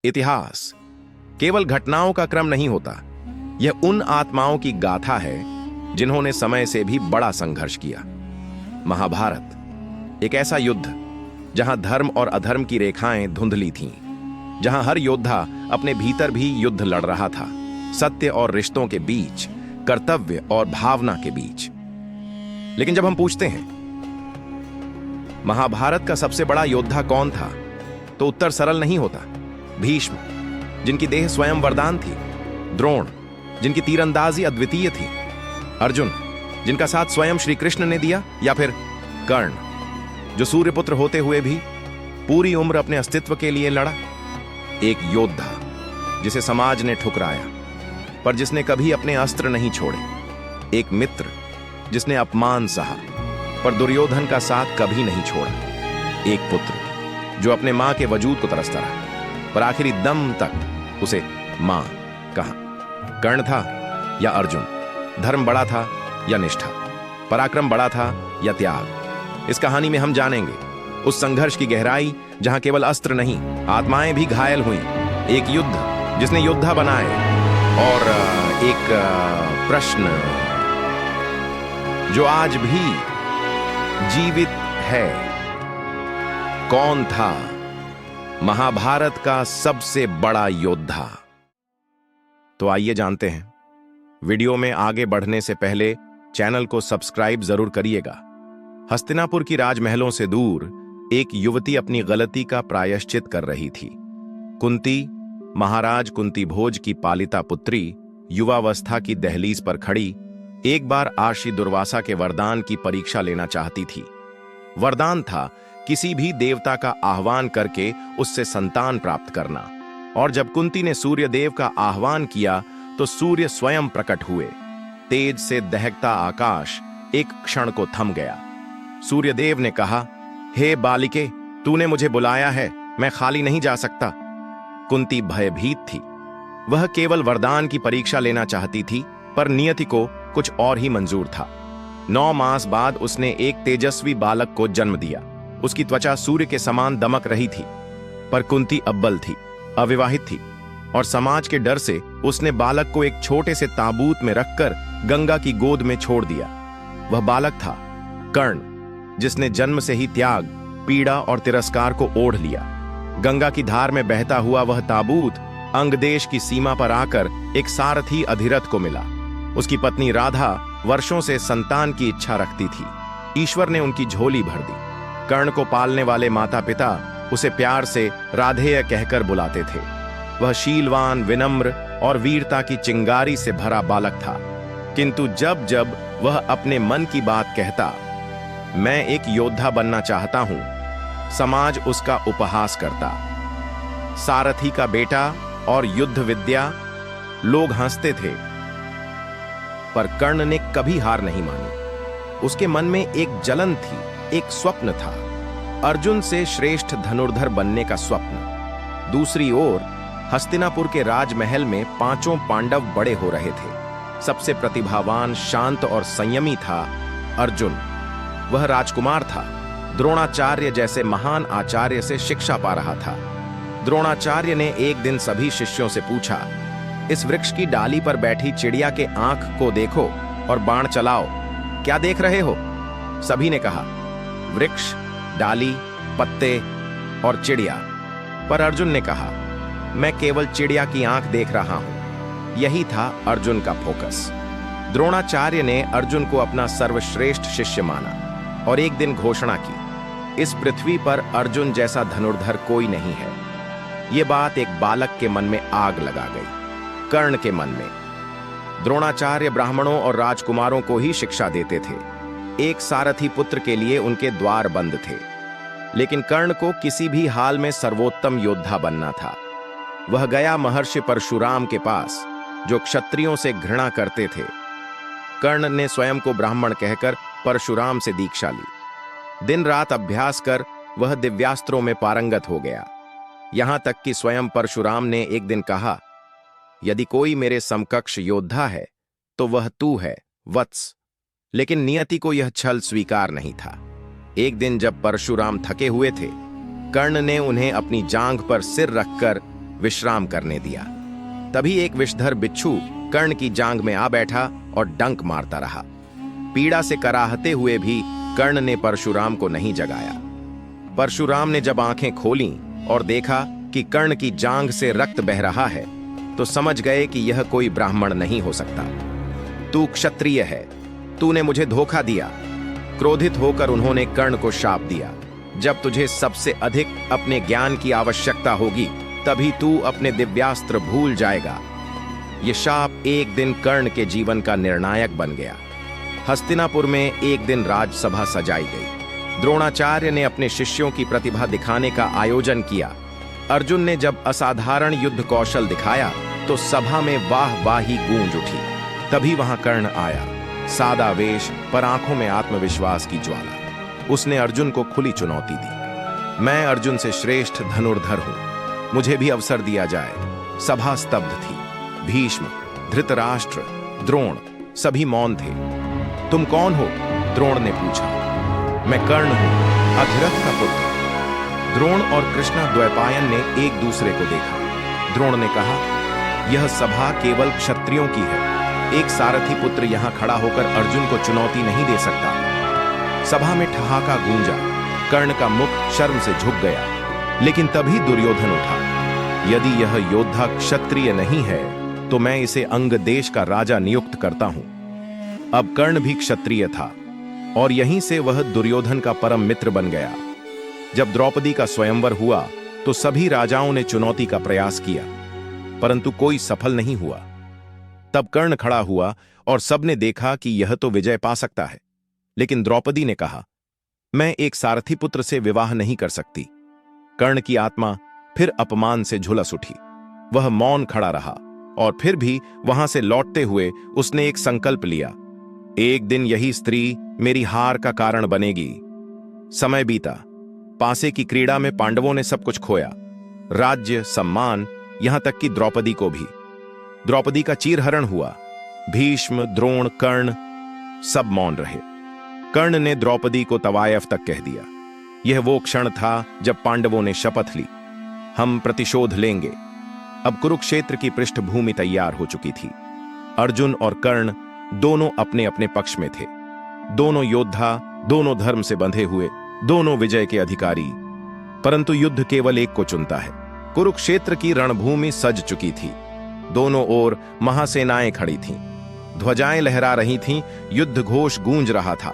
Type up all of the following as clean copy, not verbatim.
इतिहास केवल घटनाओं का क्रम नहीं होता, यह उन आत्माओं की गाथा है जिन्होंने समय से भी बड़ा संघर्ष किया। महाभारत एक ऐसा युद्ध जहां धर्म और अधर्म की रेखाएं धुंधली थीं, जहां हर योद्धा अपने भीतर भी युद्ध लड़ रहा था, सत्य और रिश्तों के बीच, कर्तव्य और भावना के बीच। लेकिन जब हम पूछते हैं महाभारत का सबसे बड़ा योद्धा कौन था, तो उत्तर सरल नहीं होता। भीष्म, जिनकी देह स्वयं वरदान थी, द्रोण, जिनकी तीरंदाजी अद्वितीय थी, अर्जुन, जिनका साथ स्वयं श्री कृष्ण ने दिया, या फिर कर्ण, जो सूर्यपुत्र होते हुए भी पूरी उम्र अपने अस्तित्व के लिए लड़ा। एक योद्धा जिसे समाज ने ठुकराया, पर जिसने कभी अपने अस्त्र नहीं छोड़े। एक मित्र जिसने अपमान सहा, पर दुर्योधन का साथ कभी नहीं छोड़ा। एक पुत्र जो अपने मां के वजूद को तरसता रहा, पर आखिरी दम तक उसे मां कहा। कर्ण था या अर्जुन, धर्म बड़ा था या निष्ठा, पराक्रम बड़ा था या त्याग। इस कहानी में हम जानेंगे उस संघर्ष की गहराई जहां केवल अस्त्र नहीं, आत्माएं भी घायल हुई। एक युद्ध जिसने योद्धा बनाए, और एक प्रश्न जो आज भी जीवित है, कौन था महाभारत का सबसे बड़ा योद्धा? तो आइए जानते हैं। वीडियो में आगे बढ़ने से पहले चैनल को सब्सक्राइब जरूर करिएगा। हस्तिनापुर की राजमहलों से दूर एक युवती अपनी गलती का प्रायश्चित कर रही थी। कुंती, महाराज कुंती भोज की पालिता पुत्री, युवावस्था की दहलीज पर खड़ी एक बार आशी दुर्वासा के वरदान की परीक्षा लेना चाहती थी। वरदान था किसी भी देवता का आह्वान करके उससे संतान प्राप्त करना। और जब कुंती ने सूर्य देव का आह्वान किया तो सूर्य स्वयं प्रकट हुए। तेज से दहकता आकाश एक क्षण को थम गया। सूर्य देव ने कहा, हे बालिके, तूने मुझे बुलाया है, मैं खाली नहीं जा सकता। कुंती भयभीत थी। वह केवल वरदान की परीक्षा लेना चाहती थी, पर नियति को कुछ और ही मंजूर था। 9 मास बाद उसने एक तेजस्वी बालक को जन्म दिया। उसकी त्वचा सूर्य के समान दमक रही थी, पर कुंती अव्वल थी, अविवाहित थी, और समाज के डर से उसने बालक को एक छोटे से ताबूत में रखकर गंगा की गोद में छोड़ दिया। वह बालक था कर्ण, जिसने जन्म से ही त्याग, पीड़ा और तिरस्कार को ओढ़ लिया। गंगा की धार में बहता हुआ वह ताबूत अंगदेश की सीमा पर आकर एक सारथी अधिरथ को मिला। उसकी पत्नी राधा वर्षों से संतान की इच्छा रखती थी। ईश्वर ने उनकी झोली भर दी। कर्ण को पालने वाले माता पिता उसे प्यार से राधेय कहकर बुलाते थे। वह शीलवान, विनम्र और वीरता की चिंगारी से भरा बालक था। किंतु जब जब वह अपने मन की बात कहता, मैं एक योद्धा बनना चाहता हूं, समाज उसका उपहास करता। सारथी का बेटा और युद्ध विद्या, लोग हंसते थे। पर कर्ण ने कभी हार नहीं मानी। उसके मन में एक जलन थी, एक स्वप्न था, अर्जुन से श्रेष्ठ धनुर्धर बनने का स्वप्न। दूसरी ओर हस्तिनापुर के राजमहल में 5 पांडव बड़े हो रहे थे। सबसे प्रतिभावान, शांत और संयमी था अर्जुन। वह राजकुमार था, द्रोणाचार्य जैसे महान आचार्य से शिक्षा पा रहा था। द्रोणाचार्य ने एक दिन सभी शिष्यों से पूछा, इस वृक्ष की डाली पर बैठी चिड़िया के आंख को देखो और बाण चलाओ, क्या देख रहे हो? सभी ने कहा, वृक्ष, डाली, पत्ते और चिड़िया। पर अर्जुन ने कहा, मैं केवल चिड़िया की आंख देख रहा हूं। यही था अर्जुन का फोकस। द्रोणाचार्य ने अर्जुन को अपना सर्वश्रेष्ठ शिष्य माना और एक दिन घोषणा की, इस पृथ्वी पर अर्जुन जैसा धनुर्धर कोई नहीं है। यह बात एक बालक के मन में आग लगा गई, कर्ण के मन में। द्रोणाचार्य ब्राह्मणों और राजकुमारों को ही शिक्षा देते थे। एक सारथी पुत्र के लिए उनके द्वार बंद थे। लेकिन कर्ण को किसी भी हाल में सर्वोत्तम योद्धा बनना था। वह गया महर्षि परशुराम के पास, जो क्षत्रियों से घृणा करते थे। कर्ण ने स्वयं को ब्राह्मण कहकर परशुराम से दीक्षा ली। दिन रात अभ्यास कर वह दिव्यास्त्रों में पारंगत हो गया। यहां तक कि स्वयं परशुराम ने एक दिन कहा, यदि कोई मेरे समकक्ष योद्धा है तो वह तू है, वत्स। लेकिन नियति को यह छल स्वीकार नहीं था। एक दिन जब परशुराम थके हुए थे, कर्ण ने उन्हें अपनी जांघ पर सिर रखकर विश्राम करने दिया। तभी एक विषधर बिच्छू कर्ण की जांघ में आ बैठा और डंक मारता रहा। पीड़ा से कराहते हुए भी कर्ण ने परशुराम को नहीं जगाया। परशुराम ने जब आंखें खोलीं और देखा कि कर्ण की जांघ से रक्त बह रहा है, तो समझ गए कि यह कोई ब्राह्मण नहीं हो सकता। तू क्षत्रिय है, तूने मुझे धोखा दिया। क्रोधित होकर उन्होंने कर्ण को शाप दिया, जब तुझे सबसे अधिक अपने ज्ञान की आवश्यकता होगी, तभी तू अपने दिव्यास्त्र भूल जाएगा। यह शाप एक दिन कर्ण के जीवन का निर्णायक बन गया। हस्तिनापुर में एक दिन राजसभा सजाई गई। द्रोणाचार्य ने अपने शिष्यों की प्रतिभा दिखाने का आयोजन किया। अर्जुन ने जब असाधारण युद्ध कौशल दिखाया तो सभा में वाह वाही गूंज उठी। तभी वहां कर्ण आया, सादा वेश पर आंखों में आत्मविश्वास की ज्वाला। उसने अर्जुन को खुली चुनौती दी। मैं अर्जुन से श्रेष्ठ धनुर्धर हूं, मुझे भी अवसर दिया जाए। सभा स्तब्ध थी। भीष्म, धृतराष्ट्र, द्रोण सभी मौन थे। तुम कौन हो? द्रोण ने पूछा। मैं कर्ण हूं, अधिरथ का पुत्र। द्रोण और कृष्णा द्वैपायन ने एक दूसरे को देखा। द्रोण ने कहा, यह सभा केवल क्षत्रियों की है। एक सारथी पुत्र यहां खड़ा होकर अर्जुन को चुनौती नहीं दे सकता। सभा में ठहाका गूंजा। कर्ण का मुख शर्म से झुक गया। लेकिन तभी दुर्योधन उठा। यदि यह योद्धा क्षत्रिय नहीं है तो मैं इसे अंग देश का राजा नियुक्त करता हूं। अब कर्ण भी क्षत्रिय था और यहीं से वह दुर्योधन का परम मित्र बन गया। जब द्रौपदी का स्वयंवर हुआ तो सभी राजाओं ने चुनौती का प्रयास किया, परंतु कोई सफल नहीं हुआ। तब कर्ण खड़ा हुआ और सबने देखा कि यह तो विजय पा सकता है। लेकिन द्रौपदी ने कहा, मैं एक सारथी पुत्र से विवाह नहीं कर सकती। कर्ण की आत्मा फिर अपमान से झुलस उठी। वह मौन खड़ा रहा और फिर भी वहां से लौटते हुए उसने एक संकल्प लिया, एक दिन यही स्त्री मेरी हार का कारण बनेगी। समय बीता। पासे की क्रीड़ा में पांडवों ने सब कुछ खोया, राज्य, सम्मान, यहां तक कि द्रौपदी को भी। द्रौपदी का चीरहरण हुआ। भीष्म, द्रोण, कर्ण सब मौन रहे। कर्ण ने द्रौपदी को तवायफ तक कह दिया। यह वो क्षण था जब पांडवों ने शपथ ली, हम प्रतिशोध लेंगे। अब कुरुक्षेत्र की पृष्ठभूमि तैयार हो चुकी थी। अर्जुन और कर्ण दोनों अपने अपने पक्ष में थे। दोनों योद्धा, दोनों धर्म से बंधे हुए, दोनों विजय के अधिकारी। परंतु युद्ध केवल एक को चुनता है। कुरुक्षेत्र की रणभूमि सज चुकी थी। दोनों ओर महासेनाएं खड़ी थीं, ध्वजाएं लहरा रही थीं, युद्ध घोष गूंज रहा था।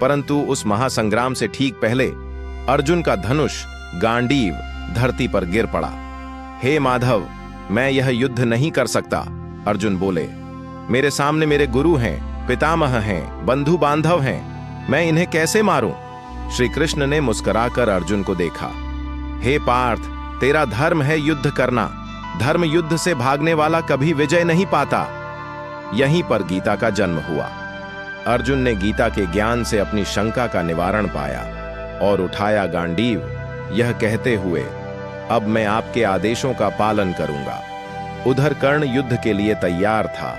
परंतु उस महासंग्राम से ठीक पहले अर्जुन का धनुष गांडीव धरती पर गिर पड़ा। हे माधव, मैं यह युद्ध नहीं कर सकता। अर्जुन बोले, मेरे सामने मेरे गुरु हैं, पितामह हैं, बंधु बांधव हैं, मैं इन्हें कैसे मारूं? श्री कृष्ण ने मुस्कुराकर अर्जुन को देखा। हे पार्थ, तेरा धर्म है युद्ध करना। धर्म युद्ध से भागने वाला कभी विजय नहीं पाता। यहीं पर गीता का जन्म हुआ। अर्जुन ने गीता के ज्ञान से अपनी शंका का निवारण पाया और उठाया गांडीव, यह कहते हुए, अब मैं आपके आदेशों का पालन करूंगा। उधर कर्ण युद्ध के लिए तैयार था,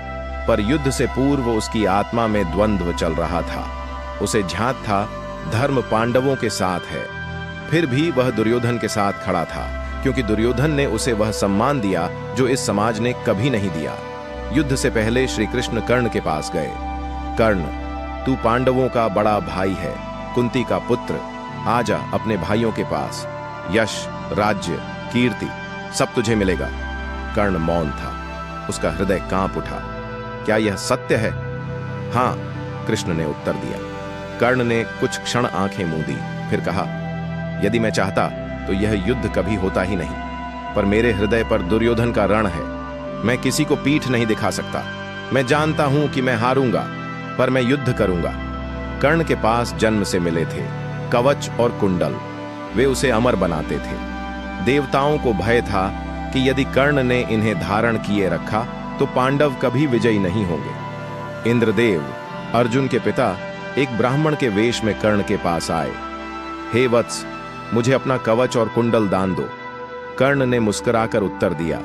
पर युद्ध से पूर्व उसकी आत्मा में द्वंद्व चल रहा था। उसे झांक था धर्म पांडवों के साथ है, फिर भी वह दुर्योधन के साथ खड़ा था, क्योंकि दुर्योधन ने उसे वह सम्मान दिया जो इस समाज ने कभी नहीं दिया। युद्ध से पहले श्री कृष्ण कर्ण के पास गए। कर्ण, तू पांडवों का बड़ा भाई है, कुंती का पुत्र, आजा अपने भाइयों के पास। यश, राज्य, कीर्ति सब तुझे मिलेगा। कर्ण मौन था। उसका हृदय कांप उठा। क्या यह सत्य है? हां, कृष्ण ने उत्तर दिया। कर्ण ने कुछ क्षण आंखें मूंदी, फिर कहा, यदि मैं चाहता तो यह युद्ध कभी होता ही नहीं, पर मेरे हृदय पर दुर्योधन का रण है। मैं किसी को पीठ नहीं दिखा सकता। मैं जानता हूं कि मैं हारूंगा, पर मैं युद्ध करूंगा। कर्ण के पास जन्म से मिले थे कवच और कुंडल, वे उसे अमर बनाते थे। देवताओं को भय था कि यदि कर्ण ने इन्हें धारण किए रखा तो पांडव कभी विजयी नहीं होंगे। इंद्रदेव, अर्जुन के पिता, एक ब्राह्मण के वेश में कर्ण के पास आए। हे वत्स, मुझे अपना कवच और कुंडल दान दो। कर्ण ने मुस्कुराकर उत्तर दिया,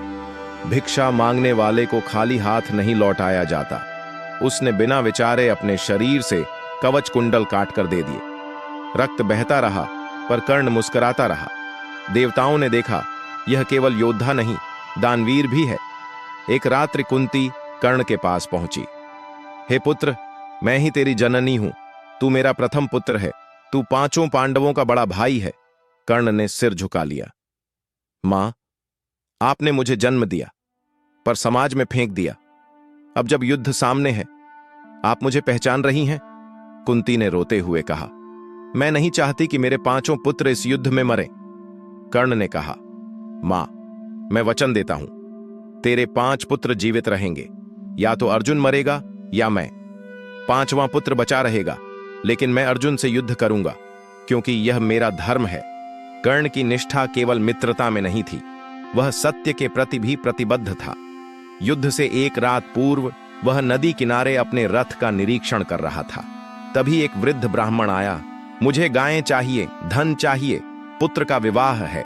भिक्षा मांगने वाले को खाली हाथ नहीं लौटाया जाता। उसने बिना विचारे अपने शरीर से कवच कुंडल काट कर दे दिए। रक्त बहता रहा, पर कर्ण मुस्कुराता रहा। देवताओं ने देखा, यह केवल योद्धा नहीं, दानवीर भी है। एक रात्रि कुंती कर्ण के पास पहुंची। हे पुत्र, मैं ही तेरी जननी हूं। तू मेरा प्रथम पुत्र है। तू 5 पांडवों का बड़ा भाई है। कर्ण ने सिर झुका लिया। मां, आपने मुझे जन्म दिया, पर समाज में फेंक दिया। अब जब युद्ध सामने है, आप मुझे पहचान रही हैं? कुंती ने रोते हुए कहा। मैं नहीं चाहती कि मेरे 5 पुत्र इस युद्ध में मरें। कर्ण ने कहा, मां, मैं वचन देता हूं, तेरे 5 पुत्र जीवित रहेंगे। या तो अर्जुन मरेगा या मैं। 5वां पुत्र बचा रहेगा, लेकिन मैं अर्जुन से युद्ध करूंगा, क्योंकि यह मेरा धर्म है। कर्ण की निष्ठा केवल मित्रता में नहीं थी, वह सत्य के प्रति भी प्रतिबद्ध था। युद्ध से एक रात पूर्व वह नदी किनारे अपने रथ का निरीक्षण कर रहा था। तभी एक वृद्ध ब्राह्मण आया। मुझे गायें चाहिए, धन चाहिए, पुत्र का विवाह है।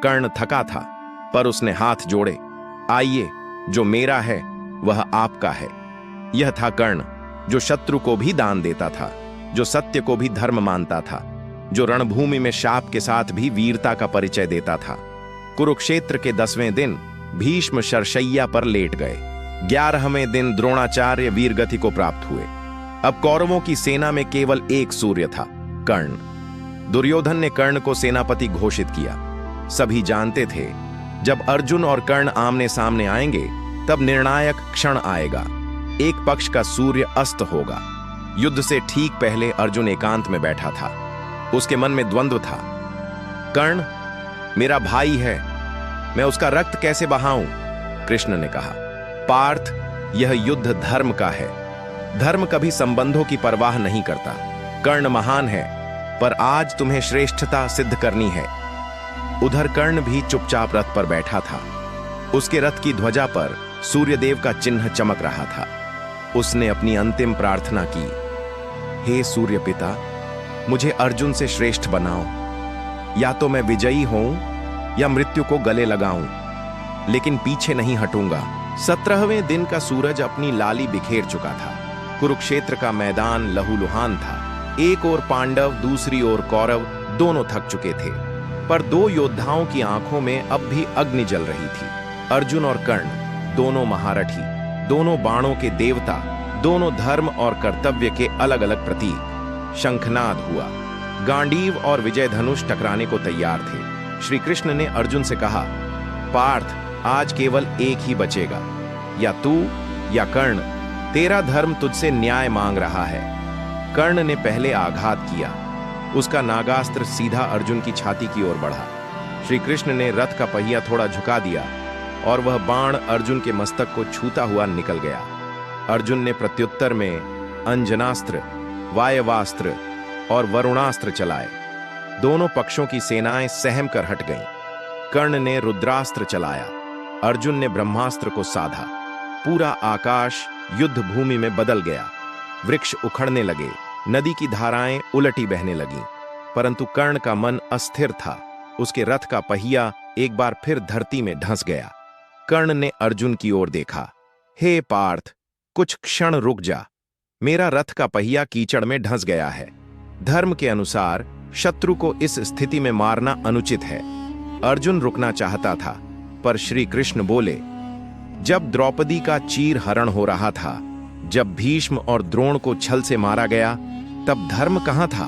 कर्ण थका था, पर उसने हाथ जोड़े। आइए, जो मेरा है वह आपका है। यह था कर्ण, जो शत्रु को भी दान देता था, जो सत्य को भी धर्म मानता था, जो रणभूमि में शाप के साथ भी वीरता का परिचय देता था। कुरुक्षेत्र के 10वें दिन भीष्म शरशैया पर लेट गए। 11वें दिन द्रोणाचार्य वीरगति को प्राप्त हुए। अब कौरवों की सेना में केवल एक सूर्य था, कर्ण। दुर्योधन ने कर्ण को सेनापति घोषित किया। सभी जानते थे, जब अर्जुन और कर्ण आमने सामने आएंगे, तब निर्णायक क्षण आएगा। एक पक्ष का सूर्य अस्त होगा। युद्ध से ठीक पहले अर्जुन एकांत में बैठा था। उसके मन में द्वंद्व था। कर्ण मेरा भाई है, मैं उसका रक्त कैसे बहाऊं? कृष्ण ने कहा, पार्थ, यह युद्ध धर्म का है। धर्म कभी संबंधों की परवाह नहीं करता। कर्ण महान है, पर आज तुम्हें श्रेष्ठता सिद्ध करनी है। उधर कर्ण भी चुपचाप रथ पर बैठा था। उसके रथ की ध्वजा पर सूर्यदेव का चिन्ह चमक रहा था। उसने अपनी अंतिम प्रार्थना की, हे सूर्य पिता, मुझे अर्जुन से श्रेष्ठ बनाओ। या तो मैं विजयी होऊं या मृत्यु को गले लगाऊं, लेकिन पीछे नहीं हटूंगा। 17वें दिन का सूरज अपनी लाली बिखेर चुका था। कुरुक्षेत्र का मैदान लहूलुहान था। एक ओर पांडव, दूसरी ओर कौरव, दोनों थक चुके थे, पर 2 योद्धाओं की आंखों में अब भी अग्नि जल रही थी। अर्जुन और कर्ण, दोनों महारथी, दोनों बाणों के देवता, दोनों धर्म और कर्तव्य के अलग अलग प्रतीक। शंखनाद हुआ। गांडीव और विजय धनुष टकराने को तैयार थे। श्री कृष्ण ने अर्जुन से कहा, पार्थ, आज केवल एक ही बचेगा, या तू या कर्ण। तेरा धर्म तुझसे न्याय मांग रहा है। कर्ण ने पहले आघात किया। उसका नागास्त्र सीधा अर्जुन की छाती की ओर बढ़ा। श्री कृष्ण ने रथ का पहिया थोड़ा झुका दिया और वह बाण अर्जुन के मस्तक को छूता हुआ निकल गया। अर्जुन ने प्रत्युत्तर में अंजनास्त्र, वायवास्त्र और वरुणास्त्र चलाए। दोनों पक्षों की सेनाएं सहम कर हट गईं। कर्ण ने रुद्रास्त्र चलाया। अर्जुन ने ब्रह्मास्त्र को साधा। पूरा आकाश युद्ध भूमि में बदल गया। वृक्ष उखड़ने लगे, नदी की धाराएं उलटी बहने लगीं। परंतु कर्ण का मन अस्थिर था। उसके रथ का पहिया एक बार फिर धरती में धंस गया। कर्ण ने अर्जुन की ओर देखा। हे पार्थ, कुछ क्षण रुक जा। मेरा रथ का पहिया कीचड़ में धंस गया है। धर्म के अनुसार शत्रु को इस स्थिति में मारना अनुचित है। अर्जुन रुकना चाहता था, पर श्री कृष्ण बोले, जब द्रौपदी का चीर हरण हो रहा था, जब भीष्म और द्रोण को छल से मारा गया, तब धर्म कहां था?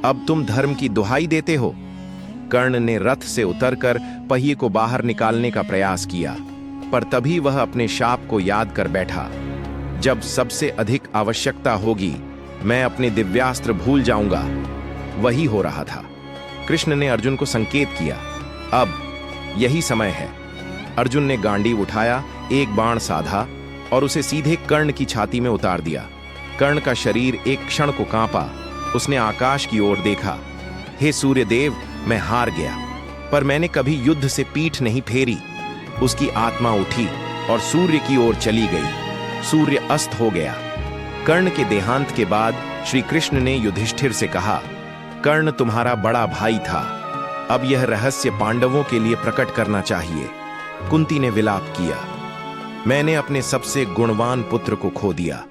अब तुम धर्म की दुहाई देते हो। कर्ण ने रथ से उतरकर पहिए को बाहर निकालने का प्रयास किया, पर तभी वह अपने शाप को याद कर बैठा। जब सबसे अधिक आवश्यकता होगी, मैं अपने दिव्यास्त्र भूल जाऊंगा। वही हो रहा था। कृष्ण ने अर्जुन को संकेत किया, अब यही समय है। अर्जुन ने गांडीव उठाया, एक बाण साधा और उसे सीधे कर्ण की छाती में उतार दिया। कर्ण का शरीर एक क्षण को कांपा। उसने आकाश की ओर देखा। हे सूर्यदेव, मैं हार गया, पर मैंने कभी युद्ध से पीठ नहीं फेरी। उसकी आत्मा उठी और सूर्य की ओर चली गई। सूर्य अस्त हो गया। कर्ण के देहांत के बाद श्री कृष्ण ने युधिष्ठिर से कहा, कर्ण तुम्हारा बड़ा भाई था। अब यह रहस्य पांडवों के लिए प्रकट करना चाहिए। कुंती ने विलाप किया, मैंने अपने सबसे गुणवान पुत्र को खो दिया।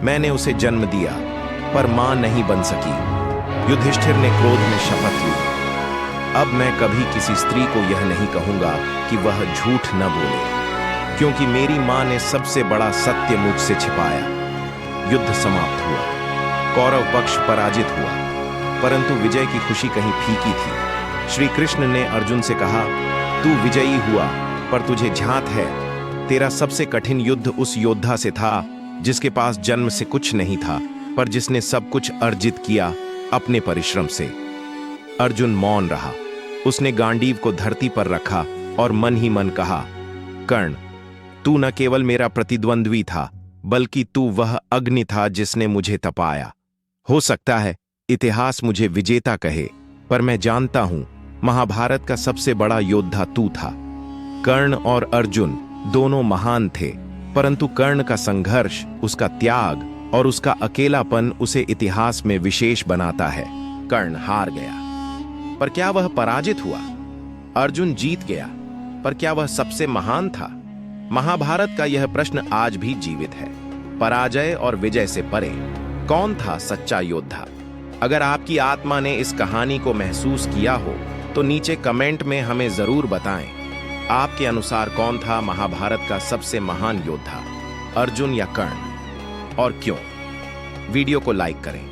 मैंने उसे जन्म दिया, पर मां नहीं बन सकी। युधिष्ठिर ने क्रोध में शपथ ली, अब मैं कभी किसी स्त्री को यह नहीं कहूंगा कि वह झूठ न बोले, क्योंकि मेरी मां ने सबसे बड़ा सत्य मुझसे छिपाया। युद्ध समाप्त हुआ, कौरव पक्ष पराजित हुआ, परंतु विजय की खुशी कहीं फीकी थी। श्री कृष्ण ने अर्जुन से कहा, तू विजयी हुआ, पर तुझे झांत है, तेरा सबसे कठिन युद्ध उस योद्धा से था जिसके पास जन्म से कुछ नहीं था, पर जिसने सब कुछ अर्जित किया अपने परिश्रम से। अर्जुन मौन रहा। उसने गांडीव को धरती पर रखा और मन ही मन कहा, कर्ण, तू न केवल मेरा प्रतिद्वंद्वी था, बल्कि तू वह अग्नि था जिसने मुझे तपाया। हो सकता है इतिहास मुझे विजेता कहे, पर मैं जानता हूं महाभारत का सबसे बड़ा योद्धा तू था। कर्ण और अर्जुन दोनों महान थे, परंतु कर्ण का संघर्ष, उसका त्याग और उसका अकेलापन उसे इतिहास में विशेष बनाता है। कर्ण हार गया, पर क्या वह पराजित हुआ? अर्जुन जीत गया, पर क्या वह सबसे महान था? महाभारत का यह प्रश्न आज भी जीवित है। पराजय और विजय से परे कौन था सच्चा योद्धा? अगर आपकी आत्मा ने इस कहानी को महसूस किया हो तो नीचे कमेंट में हमें जरूर बताएं। आपके अनुसार कौन था महाभारत का सबसे महान योद्धा, अर्जुन या कर्ण, और क्यों? वीडियो को लाइक करें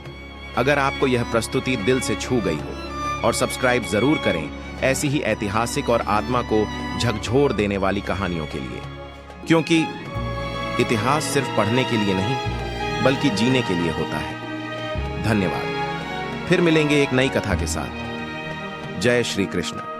अगर आपको यह प्रस्तुति दिल से छू गई हो, और सब्सक्राइब जरूर करें ऐसी ही ऐतिहासिक और आत्मा को झकझोर देने वाली कहानियों के लिए, क्योंकि इतिहास सिर्फ पढ़ने के लिए नहीं बल्कि जीने के लिए होता है। धन्यवाद। फिर मिलेंगे एक नई कथा के साथ। जय श्री कृष्ण।